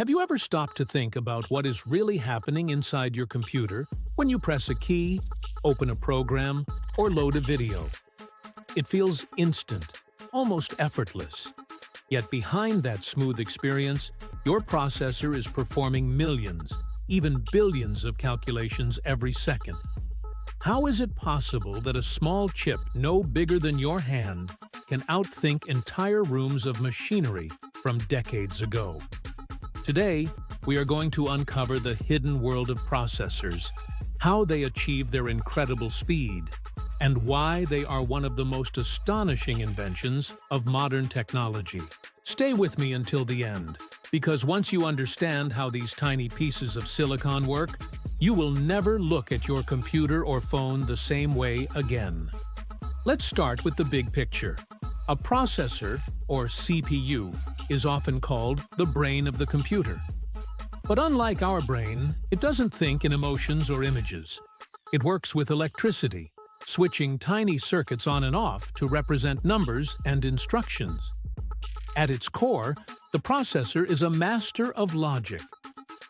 Have you ever stopped to think about what is really happening inside your computer when you press a key, open a program, or load a video? It feels instant, almost effortless. Yet behind that smooth experience, your processor is performing millions, even billions of calculations every second. How is it possible that a small chip no bigger than your hand can outthink entire rooms of machinery from decades ago? Today, we are going to uncover the hidden world of processors, how they achieve their incredible speed, and why they are one of the most astonishing inventions of modern technology. Stay with me until the end, because once you understand how these tiny pieces of silicon work, you will never look at your computer or phone the same way again. Let's start with the big picture. A processor, or CPU, is often called the brain of the computer. But unlike our brain, it doesn't think in emotions or images. It works with electricity, switching tiny circuits on and off to represent numbers and instructions. At its core, the processor is a master of logic.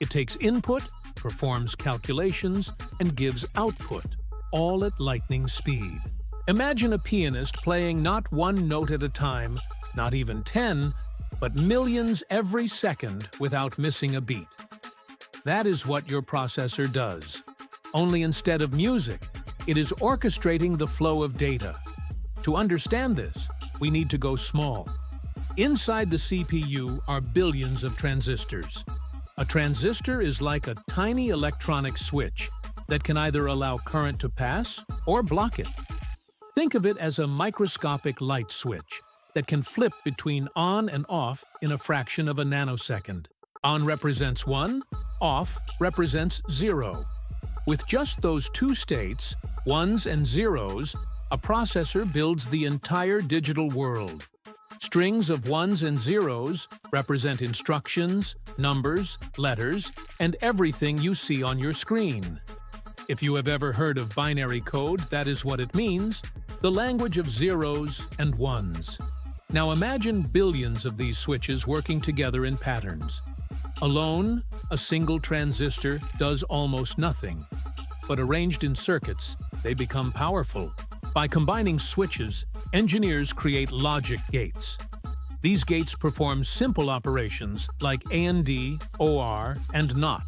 It takes input, performs calculations, and gives output, all at lightning speed. Imagine a pianist playing not one note at a time, not even 10, but millions every second without missing a beat. That is what your processor does. Only instead of music, it is orchestrating the flow of data. To understand this, we need to go small. Inside the CPU are billions of transistors. A transistor is like a tiny electronic switch that can either allow current to pass or block it. Think of it as a microscopic light switch that can flip between on and off in a fraction of a nanosecond. On represents 1, off represents 0. With just those two states, ones and zeros, a processor builds the entire digital world. Strings of ones and zeros represent instructions, numbers, letters, and everything you see on your screen. If you have ever heard of binary code, that is what it means, the language of zeros and ones. Now imagine billions of these switches working together in patterns. Alone, a single transistor does almost nothing, but arranged in circuits, they become powerful. By combining switches, engineers create logic gates. These gates perform simple operations like AND, OR, and NOT.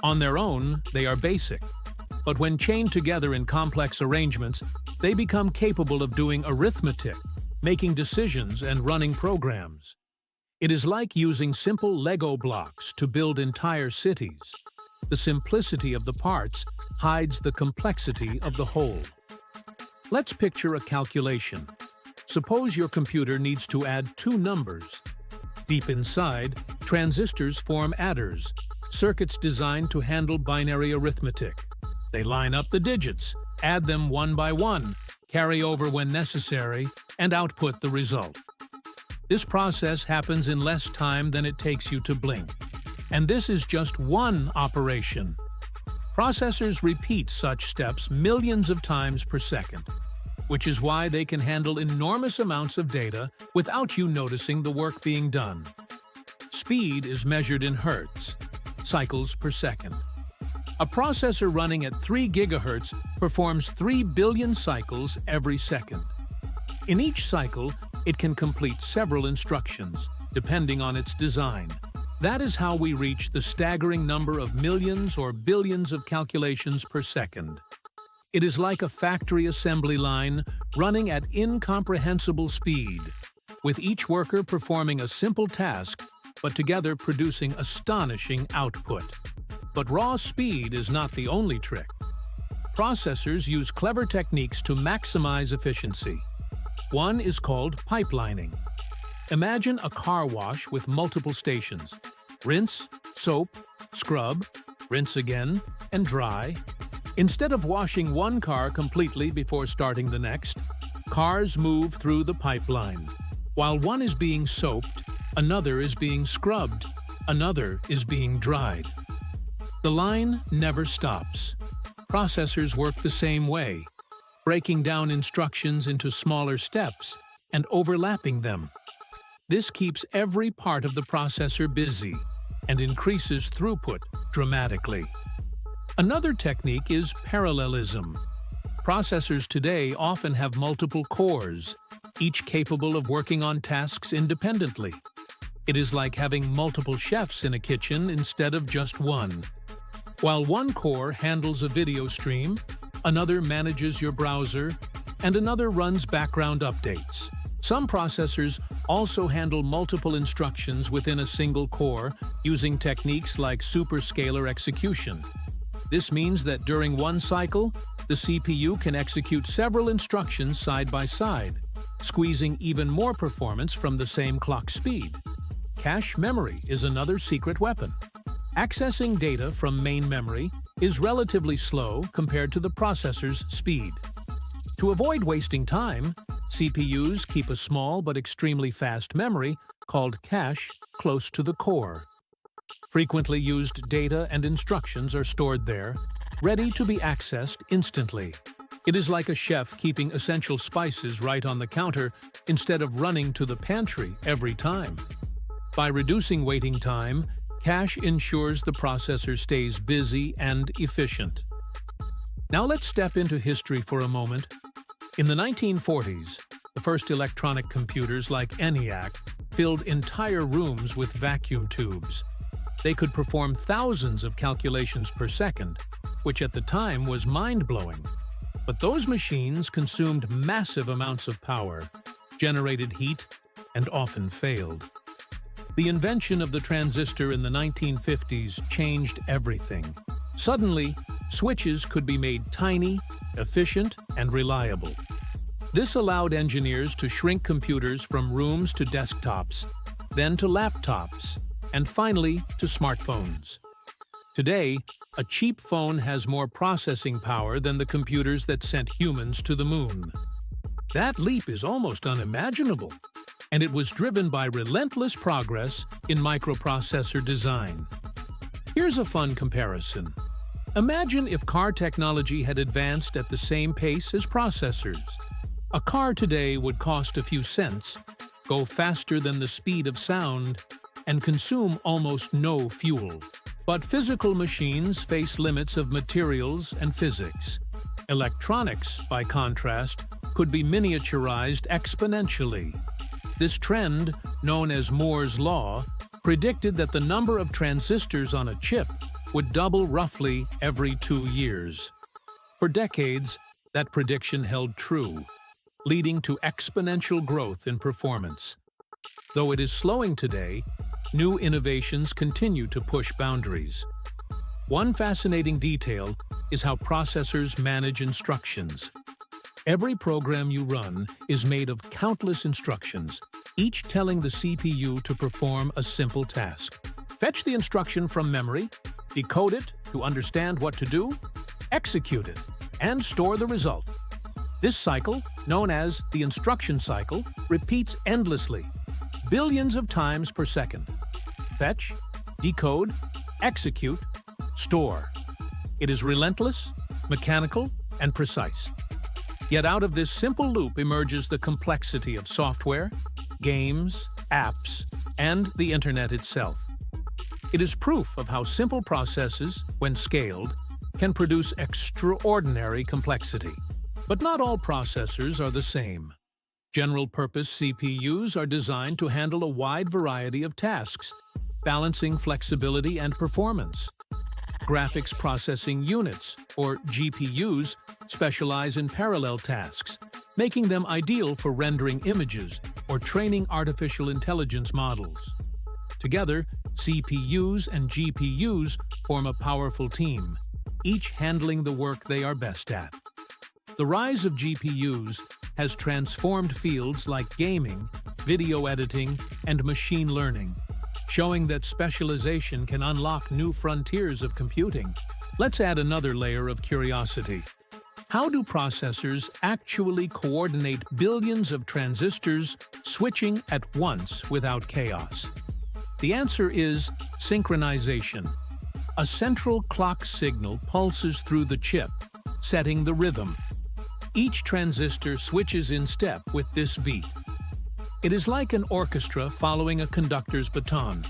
On their own, they are basic, but when chained together in complex arrangements, they become capable of doing arithmetic, making decisions, and running programs. It is like using simple Lego blocks to build entire cities. The simplicity of the parts hides the complexity of the whole. Let's picture a calculation. Suppose your computer needs to add two numbers. Deep inside, transistors form adders, circuits designed to handle binary arithmetic. They line up the digits, add them one by one, carry over when necessary, and output the result. This process happens in less time than it takes you to blink. And this is just one operation. Processors repeat such steps millions of times per second, which is why they can handle enormous amounts of data without you noticing the work being done. Speed is measured in hertz, cycles per second. A processor running at 3 GHz performs 3 billion cycles every second. In each cycle, it can complete several instructions, depending on its design. That is how we reach the staggering number of millions or billions of calculations per second. It is like a factory assembly line running at incomprehensible speed, with each worker performing a simple task, but together producing astonishing output. But raw speed is not the only trick. Processors use clever techniques to maximize efficiency. One is called pipelining. Imagine a car wash with multiple stations. Rinse, soap, scrub, rinse again, and dry. Instead of washing one car completely before starting the next, cars move through the pipeline. While one is being soaped, another is being scrubbed, another is being dried. The line never stops. Processors work the same way, breaking down instructions into smaller steps and overlapping them. This keeps every part of the processor busy, and increases throughput dramatically. Another technique is parallelism. Processors today often have multiple cores, each capable of working on tasks independently. It is like having multiple chefs in a kitchen instead of just one. While one core handles a video stream, another manages your browser, and another runs background updates. Some processors also handle multiple instructions within a single core using techniques like superscalar execution. This means that during one cycle, the CPU can execute several instructions side by side, squeezing even more performance from the same clock speed. Cache memory is another secret weapon. Accessing data from main memory is relatively slow compared to the processor's speed. To avoid wasting time, CPUs keep a small but extremely fast memory called cache close to the core. Frequently used data and instructions are stored there, ready to be accessed instantly. It is like a chef keeping essential spices right on the counter instead of running to the pantry every time. By reducing waiting time, cache ensures the processor stays busy and efficient. Now let's step into history for a moment. In the 1940s, the first electronic computers like ENIAC filled entire rooms with vacuum tubes. They could perform thousands of calculations per second, which at the time was mind-blowing. But those machines consumed massive amounts of power, generated heat, and often failed. The invention of the transistor in the 1950s changed everything. Suddenly, switches could be made tiny, efficient, and reliable. This allowed engineers to shrink computers from rooms to desktops, then to laptops, and finally to smartphones. Today, a cheap phone has more processing power than the computers that sent humans to the moon. That leap is almost unimaginable, and it was driven by relentless progress in microprocessor design. Here's a fun comparison. Imagine if car technology had advanced at the same pace as processors. A car today would cost a few cents, go faster than the speed of sound, and consume almost no fuel. But physical machines face limits of materials and physics. Electronics, by contrast, could be miniaturized exponentially. This trend, known as Moore's Law, predicted that the number of transistors on a chip would double roughly every 2 years. For decades, that prediction held true, leading to exponential growth in performance. Though it is slowing today, new innovations continue to push boundaries. One fascinating detail is how processors manage instructions. Every program you run is made of countless instructions, each telling the CPU to perform a simple task. Fetch the instruction from memory, decode it to understand what to do, execute it, and store the result. This cycle, known as the instruction cycle, repeats endlessly, billions of times per second. Fetch, decode, execute, store. It is relentless, mechanical, and precise. Yet out of this simple loop emerges the complexity of software, games, apps, and the internet itself. It is proof of how simple processes, when scaled, can produce extraordinary complexity. But not all processors are the same. General-purpose CPUs are designed to handle a wide variety of tasks, balancing flexibility and performance. Graphics processing units, or GPUs, specialize in parallel tasks, making them ideal for rendering images or training artificial intelligence models. Together, CPUs and GPUs form a powerful team, each handling the work they are best at. The rise of GPUs has transformed fields like gaming, video editing, and machine learning, showing that specialization can unlock new frontiers of computing. Let's add another layer of curiosity. How do processors actually coordinate billions of transistors switching at once without chaos? The answer is synchronization. A central clock signal pulses through the chip, setting the rhythm. Each transistor switches in step with this beat. It is like an orchestra following a conductor's baton.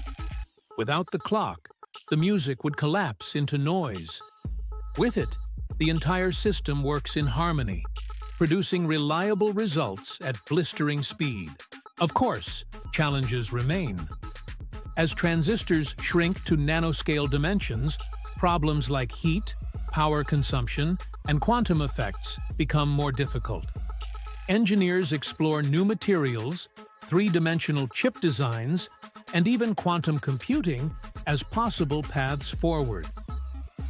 Without the clock, the music would collapse into noise. With it, the entire system works in harmony, producing reliable results at blistering speed. Of course, challenges remain. As transistors shrink to nanoscale dimensions, problems like heat, power consumption, and quantum effects become more difficult. Engineers explore new materials, three-dimensional chip designs, and even quantum computing as possible paths forward.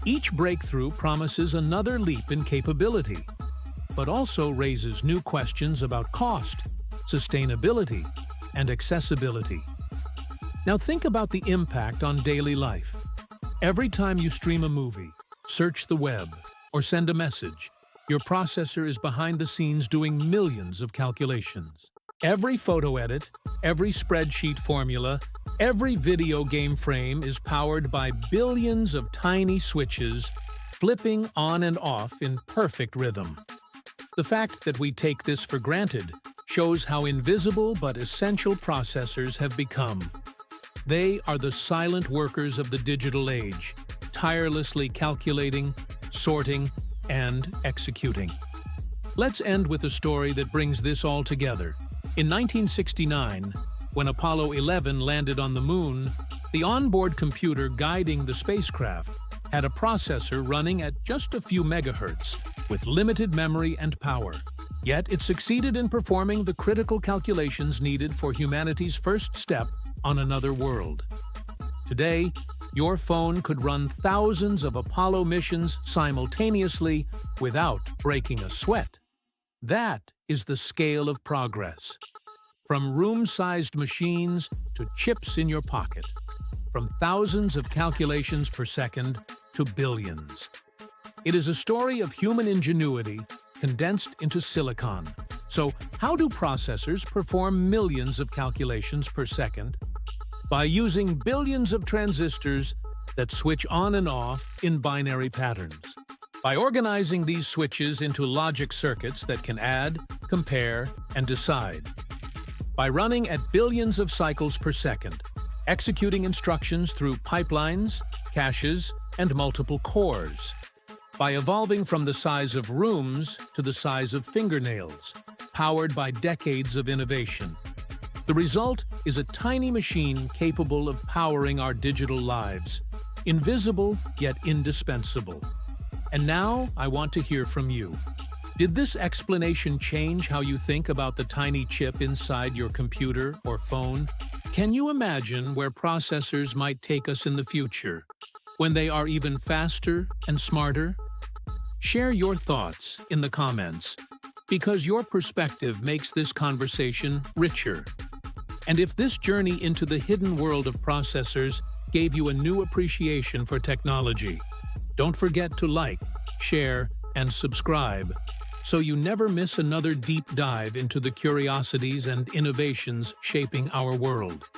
Each breakthrough promises another leap in capability, but also raises new questions about cost, sustainability, and accessibility. Now think about the impact on daily life. Every time you stream a movie, search the web, or send a message, your processor is behind the scenes doing millions of calculations. Every photo edit, every spreadsheet formula, every video game frame is powered by billions of tiny switches flipping on and off in perfect rhythm. The fact that we take this for granted shows how invisible but essential processors have become. They are the silent workers of the digital age, tirelessly calculating, sorting, and executing. Let's end with a story that brings this all together. In 1969, when Apollo 11 landed on the moon, the onboard computer guiding the spacecraft had a processor running at just a few megahertz, with limited memory and power. Yet it succeeded in performing the critical calculations needed for humanity's first step on another world. Today, your phone could run thousands of Apollo missions simultaneously without breaking a sweat. That is the scale of progress. From room-sized machines to chips in your pocket. From thousands of calculations per second to billions. It is a story of human ingenuity condensed into silicon. So, how do processors perform millions of calculations per second? By using billions of transistors that switch on and off in binary patterns. By organizing these switches into logic circuits that can add, compare, and decide. By running at billions of cycles per second, executing instructions through pipelines, caches, and multiple cores. By evolving from the size of rooms to the size of fingernails, powered by decades of innovation. The result is a tiny machine capable of powering our digital lives, invisible yet indispensable. And now I want to hear from you. Did this explanation change how you think about the tiny chip inside your computer or phone? Can you imagine where processors might take us in the future, when they are even faster and smarter? Share your thoughts in the comments, because your perspective makes this conversation richer. And if this journey into the hidden world of processors gave you a new appreciation for technology, don't forget to like, share, and subscribe so you never miss another deep dive into the curiosities and innovations shaping our world.